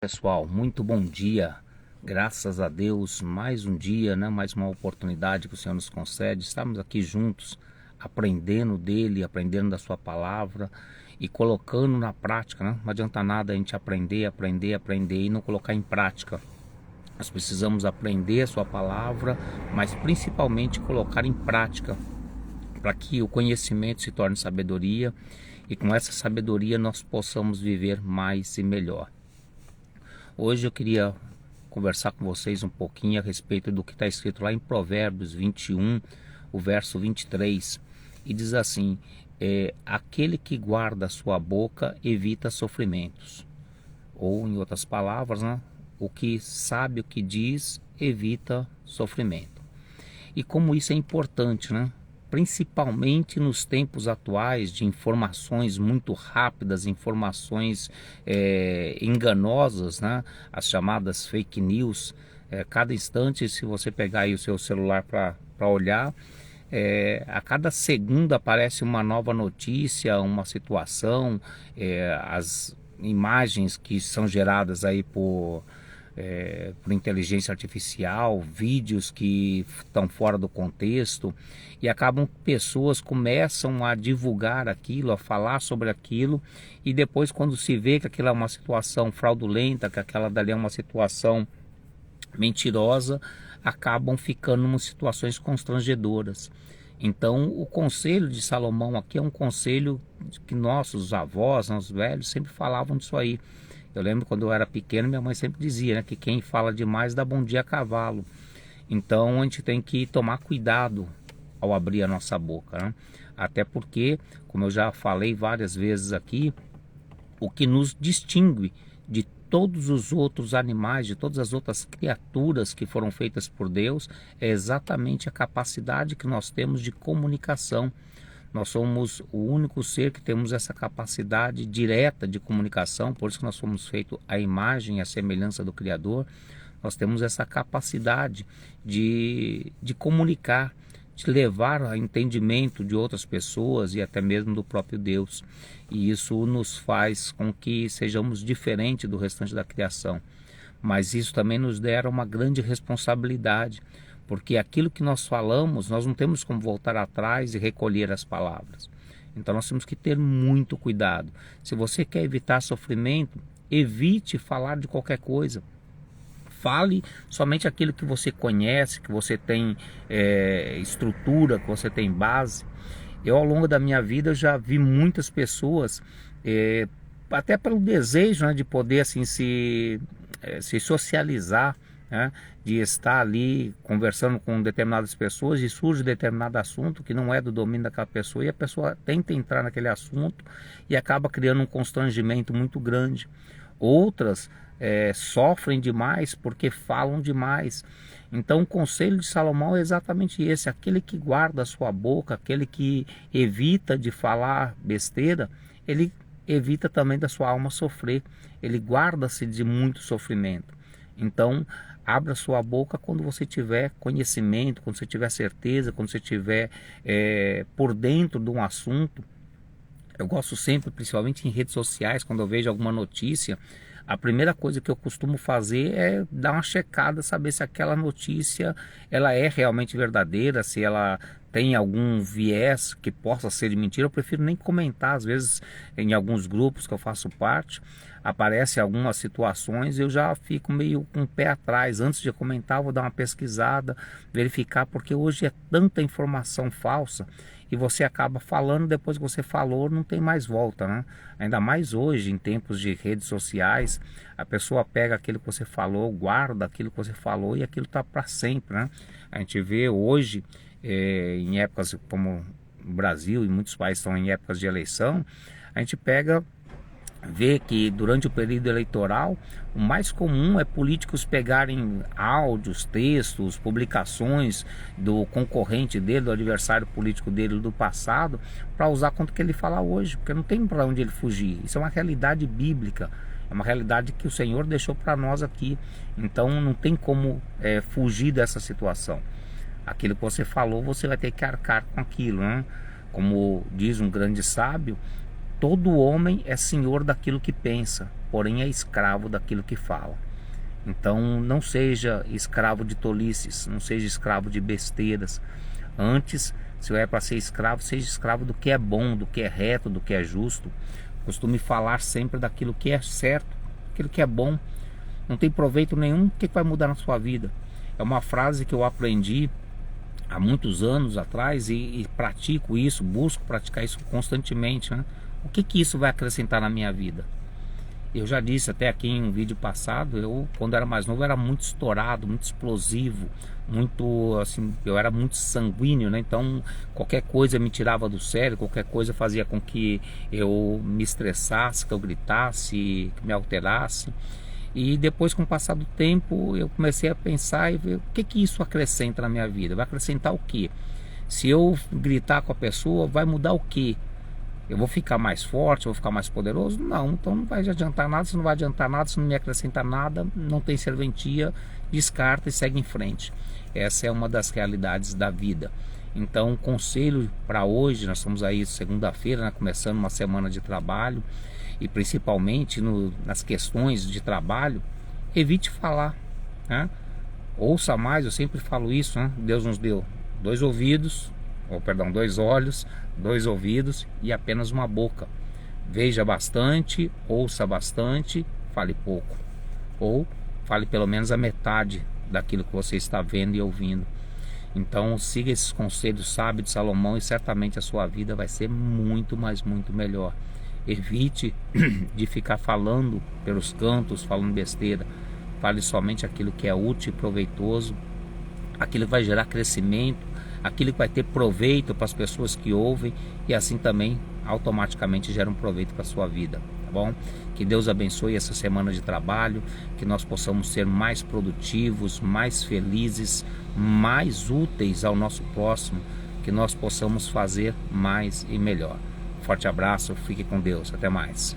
Pessoal, muito bom dia. Graças a Deus, mais um dia, né? Mais uma oportunidade que o Senhor nos concede. Estamos aqui juntos, aprendendo dele, aprendendo da sua palavra e colocando na prática, né? Não adianta nada a gente aprender e não colocar em prática. Nós precisamos aprender a sua palavra, mas principalmente colocar em prática, para que o conhecimento se torne sabedoria e com essa sabedoria nós possamos viver mais e melhor. Hoje eu queria conversar com vocês um pouquinho a respeito do que está escrito lá em Provérbios 21, o verso 23, e diz assim: aquele que guarda a sua boca evita sofrimentos. Ou, em outras palavras, né, o que sabe o que diz evita sofrimento. E como isso é importante, né? Principalmente nos tempos atuais de informações muito rápidas, informações enganosas, né? As chamadas fake news. Cada instante, se você pegar aí o seu celular para olhar, a cada segundo aparece uma nova notícia, uma situação, as imagens que são geradas aí por inteligência artificial, vídeos que estão fora do contexto, e acabam pessoas começam a divulgar aquilo, a falar sobre aquilo, e depois quando se vê que aquilo é uma situação fraudulenta, que aquela dali é uma situação mentirosa, acabam ficando em situações constrangedoras. Então o conselho de Salomão aqui é um conselho que nossos avós, nossos velhos sempre falavam disso aí. Eu lembro quando eu era pequeno, minha mãe sempre dizia, né, que quem fala demais dá bom dia a cavalo. Então a gente tem que tomar cuidado ao abrir a nossa boca, né? Até porque, como eu já falei várias vezes aqui, o que nos distingue de todos os outros animais, de todas as outras criaturas que foram feitas por Deus, é exatamente a capacidade que nós temos de comunicação. Nós somos o único ser que temos essa capacidade direta de comunicação, por isso que nós fomos feitos à imagem e à semelhança do Criador. Nós temos essa capacidade de comunicar, de levar a entendimento de outras pessoas e até mesmo do próprio Deus. E isso nos faz com que sejamos diferentes do restante da criação. Mas isso também nos dera uma grande responsabilidade, porque aquilo que nós falamos, nós não temos como voltar atrás e recolher as palavras. Então nós temos que ter muito cuidado. Se você quer evitar sofrimento, evite falar de qualquer coisa. Fale somente aquilo que você conhece, que você tem estrutura, que você tem base. Eu, ao longo da minha vida, eu já vi muitas pessoas, até pelo desejo, né, de poder assim, se socializar, né, de estar ali conversando com determinadas pessoas e surge determinado assunto que não é do domínio daquela pessoa e a pessoa tenta entrar naquele assunto e acaba criando um constrangimento muito grande. Outras sofrem demais porque falam demais. Então o conselho de Salomão é exatamente esse: aquele que guarda a sua boca, aquele que evita de falar besteira, ele evita também da sua alma sofrer, ele guarda-se de muito sofrimento. Então abra sua boca quando você tiver conhecimento, quando você tiver certeza, quando você tiver por dentro de um assunto. Eu gosto sempre, principalmente em redes sociais, quando eu vejo alguma notícia, a primeira coisa que eu costumo fazer é dar uma checada, saber se aquela notícia ela é realmente verdadeira, se ela tem algum viés que possa ser de mentira. Eu prefiro nem comentar. Às vezes em alguns grupos que eu faço parte, aparecem algumas situações, eu já fico meio com o pé atrás. Antes de comentar, eu vou dar uma pesquisada, verificar, porque hoje é tanta informação falsa e você acaba falando, depois que você falou não tem mais volta, né? Ainda mais hoje, em tempos de redes sociais, a pessoa pega aquilo que você falou, guarda aquilo que você falou e aquilo está para sempre, né? A gente vê hoje, em épocas como o Brasil e muitos países estão em épocas de eleição, a gente vê que durante o período eleitoral o mais comum é políticos pegarem áudios, textos, publicações do concorrente dele, do adversário político dele do passado, para usar contra o que ele fala hoje, porque não tem para onde ele fugir. Isso é uma realidade bíblica, é uma realidade que o Senhor deixou para nós aqui. Então não tem como fugir dessa situação. Aquilo que você falou, você vai ter que arcar com aquilo, né? Como diz um grande sábio, todo homem é senhor daquilo que pensa. porém é escravo daquilo que fala. Então não seja escravo de tolices, não seja escravo de besteiras. Antes, se é para ser escravo, seja escravo do que é bom, do que é reto, do que é justo. Costume falar sempre daquilo que é certo, aquilo que é bom. Não tem proveito nenhum, o que vai mudar na sua vida? É uma frase que eu aprendi há muitos anos atrás e pratico isso, busco praticar isso constantemente, né? O que isso vai acrescentar na minha vida? Eu já disse até aqui em um vídeo passado, eu quando era mais novo era muito estourado, muito explosivo, muito assim, eu era muito sanguíneo, né? Então qualquer coisa me tirava do sério, qualquer coisa fazia com que eu me estressasse, que eu gritasse, que me alterasse. E depois, com o passar do tempo, eu comecei a pensar e ver o que isso acrescenta na minha vida. Vai acrescentar o quê? Se eu gritar com a pessoa, vai mudar o quê? Eu vou ficar mais forte, vou ficar mais poderoso? Não, então não vai adiantar nada. Se não vai adiantar nada, se não me acrescentar nada, não tem serventia, descarta e segue em frente. Essa é uma das realidades da vida. Então, conselho para hoje, nós estamos aí segunda-feira, né, começando uma semana de trabalho, e principalmente nas questões de trabalho, evite falar, né? Ouça mais, eu sempre falo isso, né? Deus nos deu dois olhos, dois ouvidos e apenas uma boca. Veja bastante, ouça bastante, fale pouco, ou fale pelo menos a metade daquilo que você está vendo e ouvindo. Então siga esses conselhos sábios de Salomão e certamente a sua vida vai ser muito, mas muito melhor. Evite de ficar falando pelos cantos, falando besteira. Fale somente aquilo que é útil e proveitoso, aquilo que vai gerar crescimento, aquilo que vai ter proveito para as pessoas que ouvem, e assim também automaticamente gera um proveito para a sua vida, tá bom? Que Deus abençoe essa semana de trabalho, que nós possamos ser mais produtivos, mais felizes, mais úteis ao nosso próximo, que nós possamos fazer mais e melhor. Forte abraço, fique com Deus, até mais.